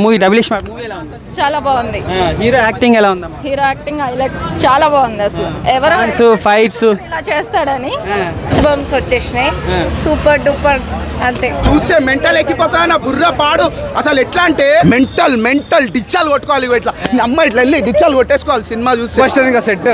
Movie double smart movie ఎలా ఉంది? చాలా బాగుంది. హీరో యాక్టింగ్ ఎలా ఉందమ్మా? హీరో యాక్టింగ్ హైలైట్స్ చాలా బాగుంది. అసలు ఎవరు ఫైట్స్ ఇలా చేస్తాడని శుభమ్స్ వచ్చేసినాయి. సూపర్ డూపర్ అంతే. చూస్తే మెంటల్ ఎక్కిపోతా నా బుర్ర పాడు. అసలు ఎట్లా అంటే మెంటల్ డిచ్చాలు కొట్టుకోవాలి. ఇట్లా అమ్మ ఇట్లా వెళ్ళి డిచ్చాలు కొట్టేసుకోవాలి సినిమా చూస్తే. ఇంకా సెట్.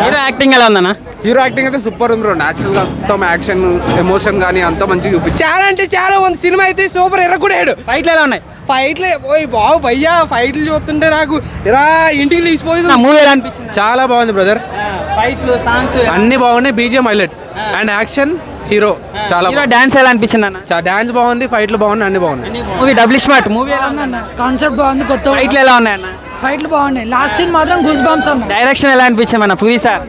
హీరో యాక్టింగ్ ఎలా ఉందన్న? హీరో యాక్టింగ్ అయితే సూపర్ ఉంది బ్రో. న్యాచురల్ గా మొత్తం యాక్షన్ ఎమోషన్ కానీ అంత మంచిగా చూపించారు. చాలా అంటే చాలా ఉంది. సినిమా అయితే సూపర్ ఎర్రకుడాడు. ఫైట్లు ఎలా ఉన్నాయి? ఫైట్లే ఓయ్ బావు భయ్యా, ఫైట్లు చూస్తుంటే నాకు ఇలా ఇంటికి తీసిపోయింది. మూవీ ఎలా అనిపించింది? చాలా బాగుంది బ్రదర్. ఫైట్లు సాంగ్స్ అన్ని బాగున్నాయి. BGM highlight and action hero చాలా. హీరో డాన్స్ ఎలా అనిపించింది అన్న? డాన్స్ బాగుంది, ఫైట్లు బాగున్నాయి, అన్ని బాగున్నాయి. మూవీ డబుల్ స్మార్ట్ మూవీ ఎలా ఉంది? కాన్సెప్ట్ బాగుంది. కొత్త ఫైట్లు ఎలా ఉన్నాయి అన్న? ఫైట్లు బాగున్నాయి. లాస్ట్ సీన్ మాత్రం గూస్ బంప్స్ అన్న. డైరెక్షన్ ఎలా అనిపించింది మన పూరి సార్?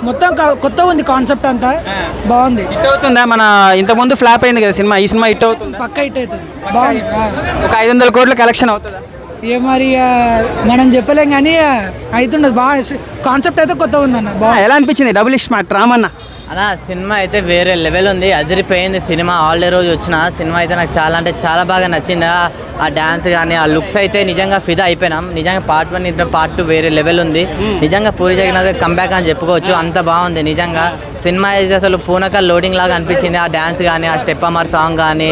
మొత్తం కొత్త ఉంది. కాన్సెప్ట్ అంతా బాగుంది. హిట్ అవుతుందా? మన ఇంతకుముందు ఫ్లాప్ అయింది కదా సినిమా, ఈ సినిమా హిట్ అవుతుంది? పక్క హిట్ అవుతుంది. బాగుంది. ఒక 500 కోట్ల కలెక్షన్ అవుతుందా? ఏ మరి మనం చెప్పలేం కానీ అవుతుండదు. బాగా కాన్సెప్ట్ అయితే కొత్త ఉందన్న. ఎలా అనిపించింది డబుల్ స్మార్ట్ రామన్న? అలా సినిమా అయితే వేరే లెవెల్ ఉంది. అదిరిపోయింది సినిమా. హాలిడే రోజు వచ్చిన సినిమా అయితే నాకు చాలా అంటే చాలా బాగా నచ్చింది. ఆ డ్యాన్స్ కానీ ఆ లుక్స్ అయితే నిజంగా ఫిదా అయిపోయినాం. నిజంగా పార్ట్ 1 ఇంకా పార్ట్ 2 వేరే లెవెల్ ఉంది. నిజంగా పూరి జగన్నాథ్ కంబ్యాక్ అని చెప్పుకోవచ్చు. అంత బాగుంది నిజంగా. సినిమా అయితే అసలు పూనక లోడింగ్ లాగా అనిపించింది. ఆ డ్యాన్స్ కానీ ఆ స్టెప్ అమర్ సాంగ్ కానీ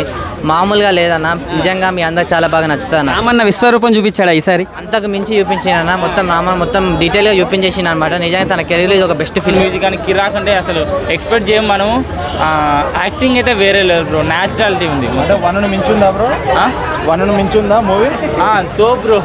మామూలుగా లేదన్న. నిజంగా మీ అందరికి చాలా బాగా నచ్చుతాను. రామన్న విశ్వరూపం చూపించాడా ఈసారి? అంతకు మించి చూపించిన మొత్తం రామన్ మొత్తం డీటెయిల్గా చూపించేసిన అనమాట. నిజంగా తన కెరీర్లో ఇది ఒక బెస్ట్ ఫిల్మ్. మ్యూజిక్ కానీ కిరాక్ అంటే అసలు ఎక్స్పెక్ట్ చేయం మనం. యాక్టింగ్ అయితే వేరే లేదు బ్రో. న్యాచురాలిటీ ఉంది. 1 మించుందా బ్రో? 1 మించుందా మూవీ? తో బ్రో.